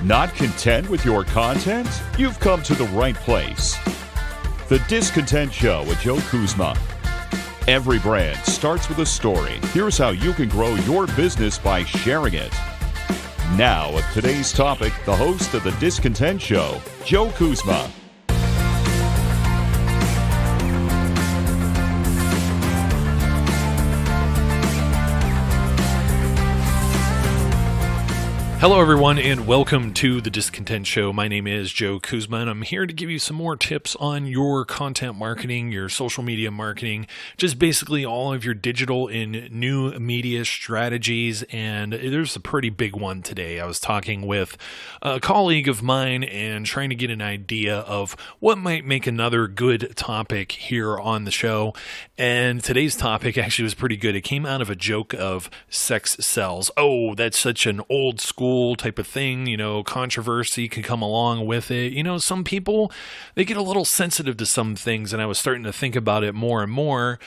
Not content with your content? You've come to the right place. The Discontent Show with Joe Kuzma. Every brand starts with a story. Here's how you can grow your business by sharing it. Now, with today's topic, the host of The Discontent Show, Joe Kuzma. Hello, everyone, and welcome to The Discontent Show. My name is Joe Kuzma, and I'm here to give you some more tips on your content marketing, your social media marketing, just basically all of your digital and new media strategies. And there's a pretty big one today. I was talking with a colleague of mine and trying to get an idea of what might make another good topic here on the show. And today's topic actually was pretty good. It came out of a joke of sex sells. Oh, that's such an old school type of thing, controversy can come along with it. Some people, they get a little sensitive to some things, and I was starting to think about it more and more.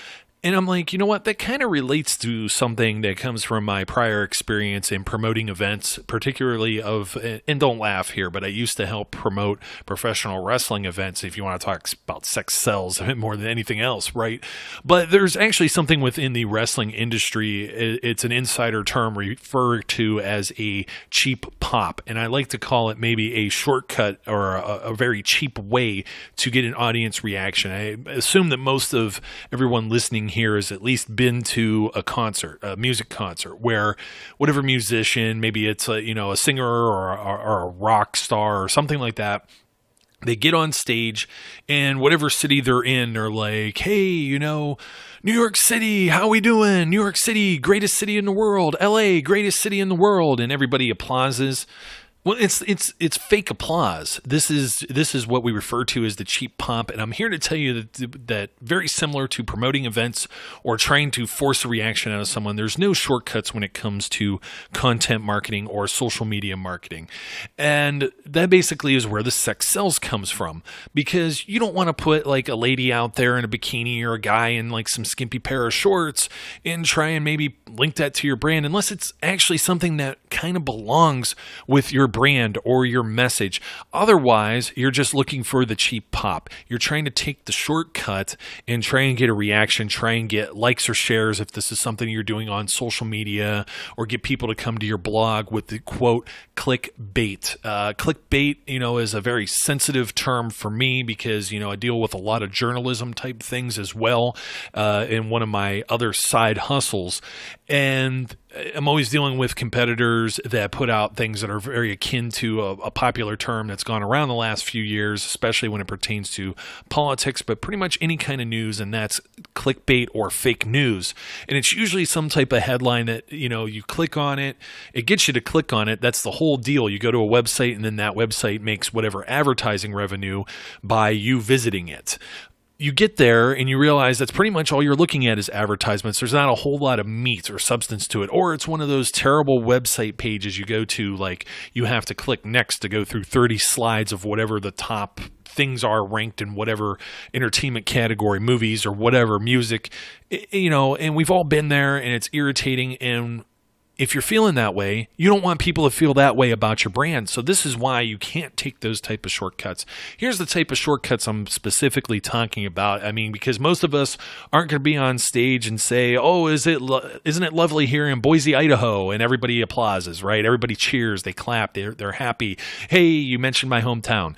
And I'm like, you know what? That kind of relates to something that comes from my prior experience in promoting events, particularly and don't laugh here, but I used to help promote professional wrestling events, if you want to talk about sex sells more than anything else, right? But there's actually something within the wrestling industry. It's an insider term referred to as a cheap pop. And I like to call it maybe a shortcut or a very cheap way to get an audience reaction. I assume that most of everyone listening here has at least been to a music concert, where whatever musician, maybe it's a singer or a rock star or something like that, they get on stage, and whatever city they're in, they're like, hey, New York City, how we doing? New York City, greatest city in the world. LA, greatest city in the world. And everybody applauses. Well, it's fake applause. This is what we refer to as the cheap pop, and I'm here to tell you that very similar to promoting events or trying to force a reaction out of someone, there's no shortcuts when it comes to content marketing or social media marketing. And that basically is where the sex sells comes from, because you don't want to put like a lady out there in a bikini or a guy in like some skimpy pair of shorts and try and maybe link that to your brand unless it's actually something that kind of belongs with your brand or your message. Otherwise, you're just looking for the cheap pop. You're trying to take the shortcut and try and get a reaction, try and get likes or shares if this is something you're doing on social media, or get people to come to your blog with the quote, clickbait. Clickbait, is a very sensitive term for me because, I deal with a lot of journalism type things as well in one of my other side hustles. And I'm always dealing with competitors that put out things that are very akin to a popular term that's gone around the last few years, especially when it pertains to politics, but pretty much any kind of news, and that's clickbait or fake news. And it's usually some type of headline that, you click on it, it gets you to click on it. That's the whole deal. You go to a website, and then that website makes whatever advertising revenue by you visiting it. You get there and you realize that's pretty much all you're looking at is advertisements. There's not a whole lot of meat or substance to it. Or it's one of those terrible website pages you go to, like you have to click next to go through 30 slides of whatever the top things are ranked in whatever entertainment category, movies or whatever, music, and we've all been there, and it's irritating. And if you're feeling that way, you don't want people to feel that way about your brand. So this is why you can't take those type of shortcuts. Here's the type of shortcuts I'm specifically talking about. Because most of us aren't going to be on stage and say, oh, isn't it lovely here in Boise, Idaho? And everybody applauses, right? Everybody cheers, they clap, they're happy. Hey, you mentioned my hometown.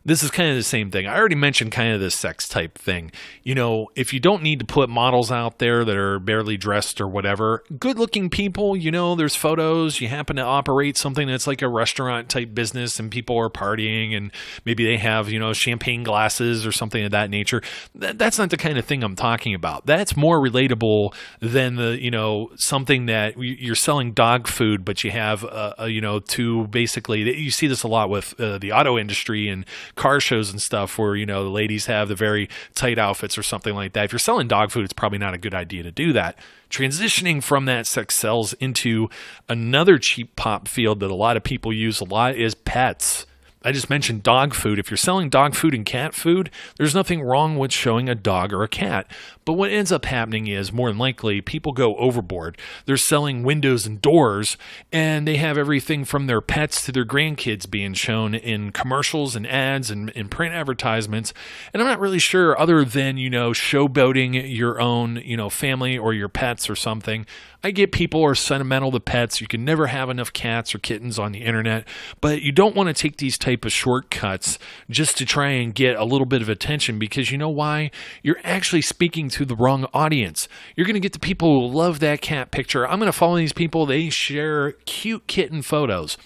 This is kind of the same thing. I already mentioned kind of this sex type thing. If you don't need to put models out there that are barely dressed or whatever, good looking people, there's photos, you happen to operate something that's like a restaurant type business and people are partying and maybe they have, champagne glasses or something of that nature. That's not the kind of thing I'm talking about. That's more relatable than something that you're selling dog food, but you have, to basically, you see this a lot with the auto industry and car shows and stuff where, the ladies have the very tight outfits or something like that. If you're selling dog food, it's probably not a good idea to do that. Transitioning from that sex sells into another cheap pop field that a lot of people use a lot is pets. I just mentioned dog food. If you're selling dog food and cat food, there's nothing wrong with showing a dog or a cat. But what ends up happening is, more than likely, people go overboard. They're selling windows and doors, and they have everything from their pets to their grandkids being shown in commercials and ads and in print advertisements. And I'm not really sure, other than, showboating your own, family or your pets or something. I get people are sentimental to pets. You can never have enough cats or kittens on the internet, but you don't want to take these type of shortcuts just to try and get a little bit of attention, because you know why? You're actually speaking to the wrong audience. You're going to get the people who love that cat picture. I'm going to follow these people. They share cute kitten photos.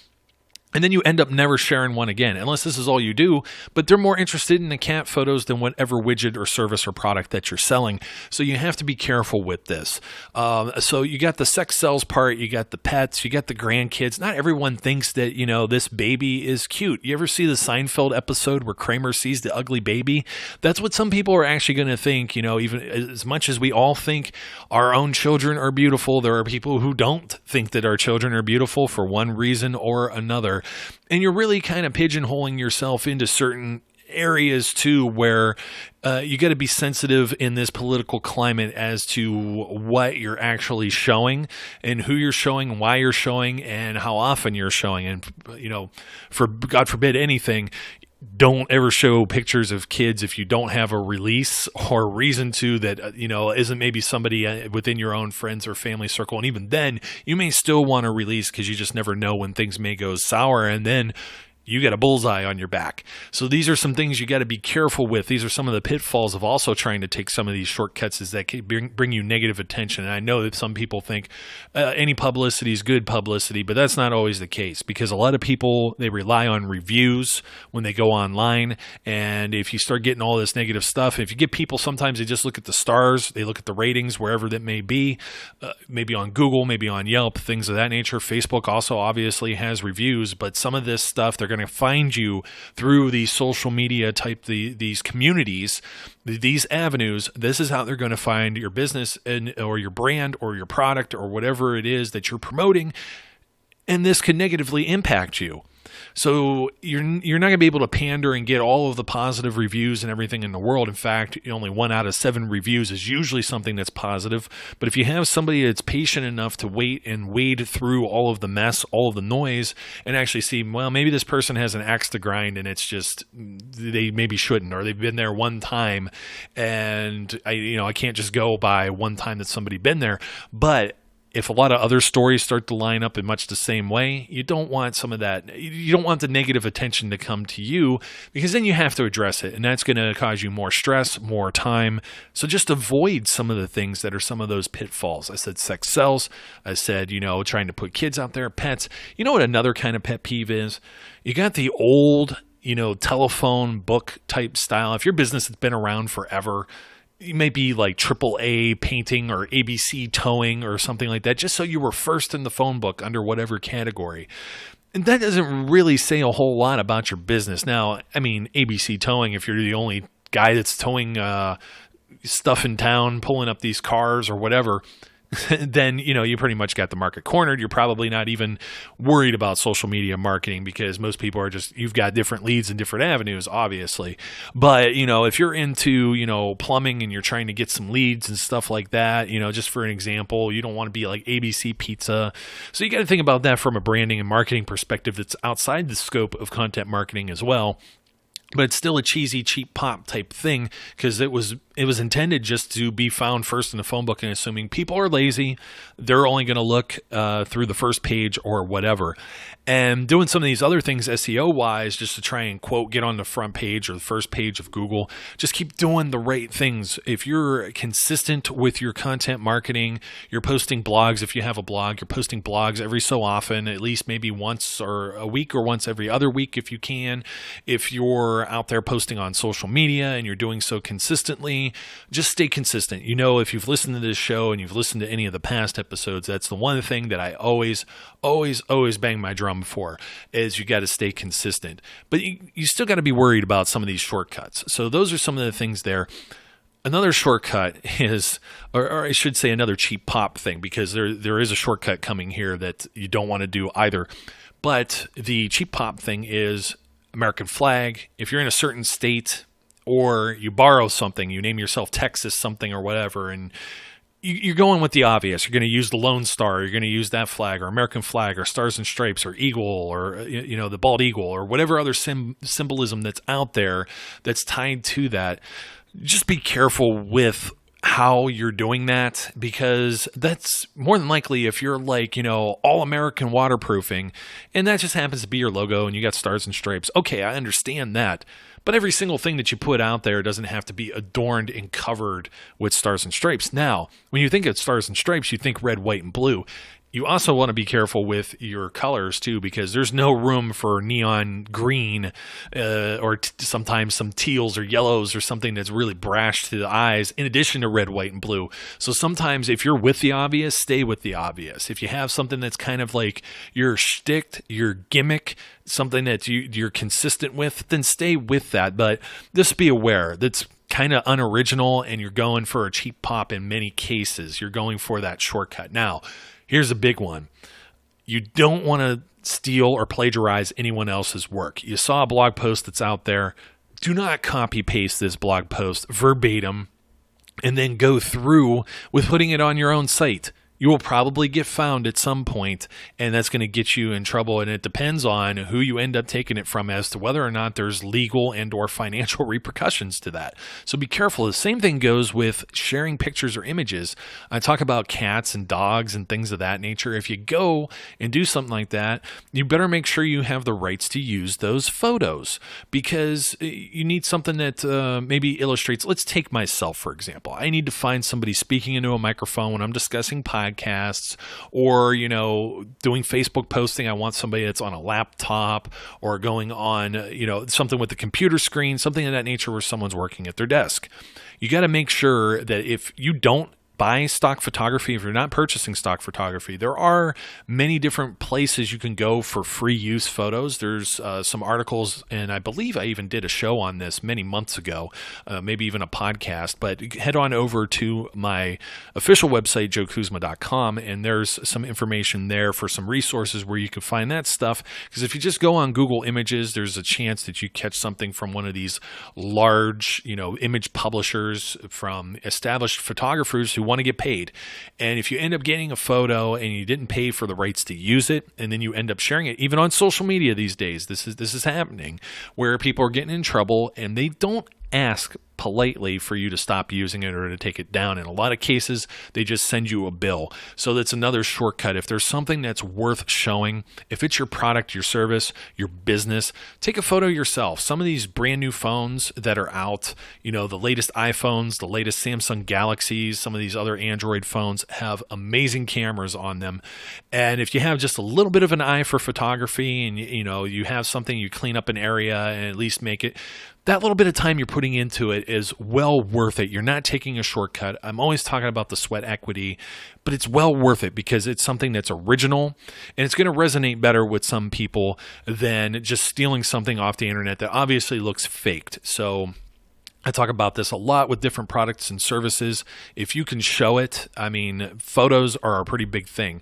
And then you end up never sharing one again, unless this is all you do. But they're more interested in the cat photos than whatever widget or service or product that you're selling. So you have to be careful with this. So you got the sex sells part, you got the pets, you got the grandkids. Not everyone thinks that, this baby is cute. You ever see the Seinfeld episode where Kramer sees the ugly baby? That's what some people are actually going to think. Even as much as we all think our own children are beautiful, there are people who don't think that our children are beautiful for one reason or another. And you're really kind of pigeonholing yourself into certain areas too, where you got to be sensitive in this political climate as to what you're actually showing and who you're showing and why you're showing and how often you're showing. And, for God forbid anything, don't ever show pictures of kids if you don't have a release or reason to that, isn't maybe somebody within your own friends or family circle. And even then, you may still want to release, because you just never know when things may go sour. And then you got a bullseye on your back. So these are some things you got to be careful with. These are some of the pitfalls of also trying to take some of these shortcuts, is that can bring you negative attention. And I know that some people think any publicity is good publicity, but that's not always the case, because a lot of people, they rely on reviews when they go online. And if you start getting all this negative stuff, if you get people, sometimes they just look at the stars, they look at the ratings, wherever that may be, maybe on Google, maybe on Yelp, things of that nature. Facebook also obviously has reviews, but some of this stuff, they're going to find you through these social media type, these communities, these avenues. This is how they're going to find your business or your brand or your product or whatever it is that you're promoting. And this can negatively impact you. So you're not going to be able to pander and get all of the positive reviews and everything in the world. In fact, only 1 out of 7 reviews is usually something that's positive. But if you have somebody that's patient enough to wait and wade through all of the mess, all of the noise, and actually see, well, maybe this person has an axe to grind and it's just, they maybe shouldn't, or they've been there one time and I can't just go by one time that somebody been there. But if a lot of other stories start to line up in much the same way, you don't want some of that. You don't want the negative attention to come to you, because then you have to address it, and that's going to cause you more stress, more time. So just avoid some of the things that are some of those pitfalls. I said sex sells. I said, trying to put kids out there, pets. You know what another kind of pet peeve is? You got the old, telephone book type style. If your business has been around forever, you may be like AAA painting or ABC towing or something like that, just so you were first in the phone book under whatever category. And that doesn't really say a whole lot about your business. Now, ABC towing, if you're the only guy that's towing stuff in town, pulling up these cars or whatever, then, you pretty much got the market cornered. You're probably not even worried about social media marketing, because most people are just, you've got different leads and different avenues, obviously. But, if you're into, plumbing and you're trying to get some leads and stuff like that, just for an example, you don't want to be like ABC Pizza. So you got to think about that from a branding and marketing perspective that's outside the scope of content marketing as well. But it's still a cheesy, cheap pop type thing, because it was intended just to be found first in the phone book, and assuming people are lazy, they're only going to look through the first page or whatever. And doing some of these other things SEO-wise, just to try and, quote, get on the front page or the first page of Google, just keep doing the right things. If you're consistent with your content marketing, you're posting blogs. If you have a blog, you're posting blogs every so often, at least maybe once or a week or once every other week if you can. If you're out there posting on social media and you're doing so consistently, just stay consistent. If you've listened to this show and you've listened to any of the past episodes, that's the one thing that I always bang my drum for, is you got to stay consistent. But you still got to be worried about some of these shortcuts. So those are some of the things there. Another shortcut is, or I should say another cheap pop thing, because there is a shortcut coming here that you don't want to do either. But the cheap pop thing is American flag. If you're in a certain state or you borrow something, you name yourself Texas something or whatever, and you're going with the obvious. You're going to use the Lone Star. You're going to use that flag or American flag or Stars and Stripes or Eagle or, the bald eagle or whatever other symbolism that's out there that's tied to that. Just be careful with how you're doing that, because that's more than likely if you're like, all American waterproofing and that just happens to be your logo and you got Stars and Stripes. Okay, I understand that. But every single thing that you put out there doesn't have to be adorned and covered with Stars and Stripes. Now, when you think of Stars and Stripes, you think red, white, and blue. You also want to be careful with your colors too, because there's no room for neon green or sometimes some teals or yellows or something that's really brash to the eyes in addition to red, white, and blue. So sometimes if you're with the obvious, stay with the obvious. If you have something that's kind of like your shtick, your gimmick, something that you're consistent with, then stay with that. But just be aware that's kind of unoriginal and you're going for a cheap pop in many cases. You're going for that shortcut. Now, here's a big one. You don't want to steal or plagiarize anyone else's work. You saw a blog post that's out there. Do not copy paste this blog post verbatim and then go through with putting it on your own site. You will probably get found at some point, and that's going to get you in trouble. And it depends on who you end up taking it from as to whether or not there's legal and or financial repercussions to that. So be careful. The same thing goes with sharing pictures or images. I talk about cats and dogs and things of that nature. If you go and do something like that, you better make sure you have the rights to use those photos, because you need something that maybe illustrates. Let's take myself, for example. I need to find somebody speaking into a microphone when I'm discussing podcasts or, doing Facebook posting. I want somebody that's on a laptop or going on, something with the computer screen, something of that nature where someone's working at their desk. You got to make sure that if you don't buy stock photography, if you're not purchasing stock photography, there are many different places you can go for free use photos. There's some articles, and I believe I even did a show on this many months ago, maybe even a podcast, but head on over to my official website, joekuzma.com, and there's some information there for some resources where you can find that stuff, because if you just go on Google Images, there's a chance that you catch something from one of these large, image publishers from established photographers who want to get paid. And if you end up getting a photo and you didn't pay for the rights to use it, and then you end up sharing it, even on social media these days, this is happening, where people are getting in trouble and they don't ask politely for you to stop using it or to take it down. In a lot of cases, they just send you a bill. So that's another shortcut. If there's something that's worth showing, if it's your product, your service, your business, take a photo yourself. Some of these brand new phones that are out, the latest iPhones, the latest Samsung Galaxies, some of these other Android phones have amazing cameras on them. And if you have just a little bit of an eye for photography and you have something, you clean up an area and at least make it, that little bit of time you're putting into it is well worth it. You're not taking a shortcut. I'm always talking about the sweat equity, but it's well worth it because it's something that's original and it's going to resonate better with some people than just stealing something off the internet that obviously looks faked. So I talk about this a lot with different products and services. If you can show it, photos are a pretty big thing.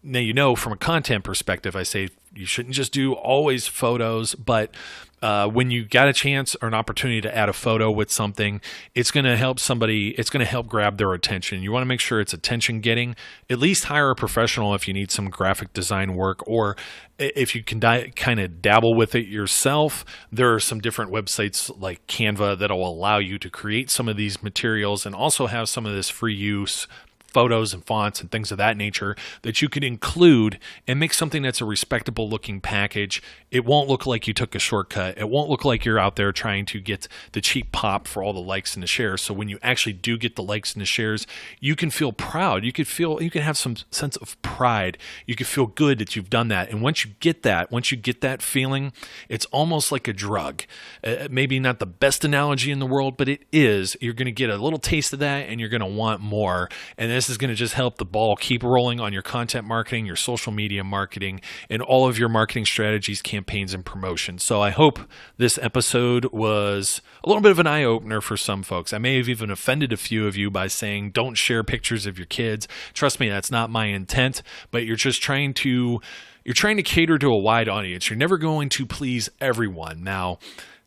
Now, from a content perspective, I say you shouldn't just do always photos, but when you got a chance or an opportunity to add a photo with something, it's going to help somebody, it's going to help grab their attention. You want to make sure it's attention getting. At least hire a professional if you need some graphic design work, or if you can kind of dabble with it yourself. There are some different websites like Canva that will allow you to create some of these materials and also have some of this free use photos and fonts and things of that nature that you could include and make something that's a respectable looking package. It won't look like you took a shortcut. It won't look like you're out there trying to get the cheap pop for all the likes and the shares. So when you actually do get the likes and the shares, you can feel proud. You can have some sense of pride. You can feel good that you've done that. And once you get that feeling, it's almost like a drug. Maybe not the best analogy in the world, but it is. You're going to get a little taste of that and you're going to want more. And this is going to just help the ball keep rolling on your content marketing, your social media marketing, and all of your marketing strategies, campaigns, and promotions. So I hope this episode was a little bit of an eye-opener for some folks. I may have even offended a few of you by saying don't share pictures of your kids. Trust me, that's not my intent, but you're just trying to you're trying to cater to a wide audience. You're never going to please everyone. Now,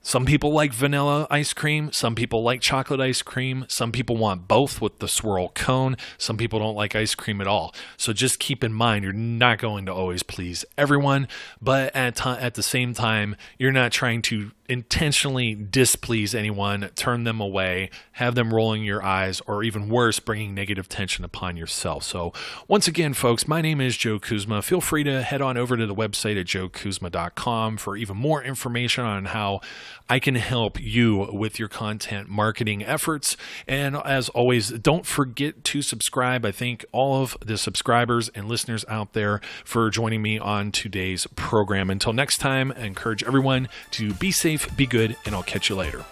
some people like vanilla ice cream. Some people like chocolate ice cream. Some people want both with the swirl cone. Some people don't like ice cream at all. So just keep in mind, you're not going to always please everyone, but at the same time, you're not trying to intentionally displease anyone, turn them away, have them rolling your eyes, or even worse, bringing negative tension upon yourself. So once again, folks, my name is Joe Kuzma. Feel free to head on over to the website at joekuzma.com for even more information on how I can help you with your content marketing efforts. And as always, don't forget to subscribe. I thank all of the subscribers and listeners out there for joining me on today's program. Until next time, I encourage everyone to be safe, be good, and I'll catch you later.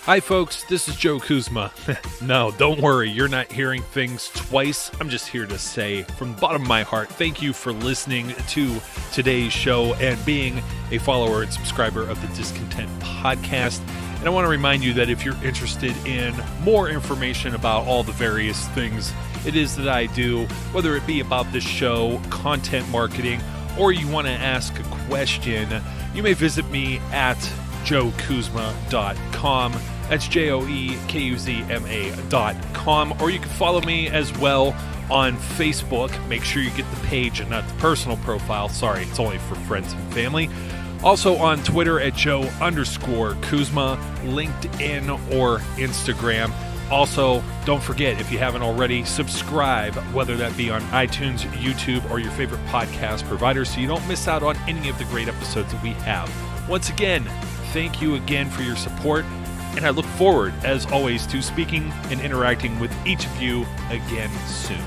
Hi folks, this is Joe Kuzma. No, don't worry, you're not hearing things twice. I'm just here to say from the bottom of my heart, thank you for listening to today's show and being a follower and subscriber of the Discontent Podcast. And I want to remind you that if you're interested in more information about all the various things it is that I do, whether it be about this show, content marketing, or you want to ask a question, you may visit me at joekuzma.com. That's JOEKUZMA.com. Or you can follow me as well on Facebook. Make sure you get the page and not the personal profile. Sorry, it's only for friends and family. Also on Twitter at Joe_Kuzma, LinkedIn or Instagram. Also, don't forget, if you haven't already, subscribe, whether that be on iTunes, YouTube, or your favorite podcast provider, so you don't miss out on any of the great episodes that we have. Once again, thank you again for your support, and I look forward, as always, to speaking and interacting with each of you again soon.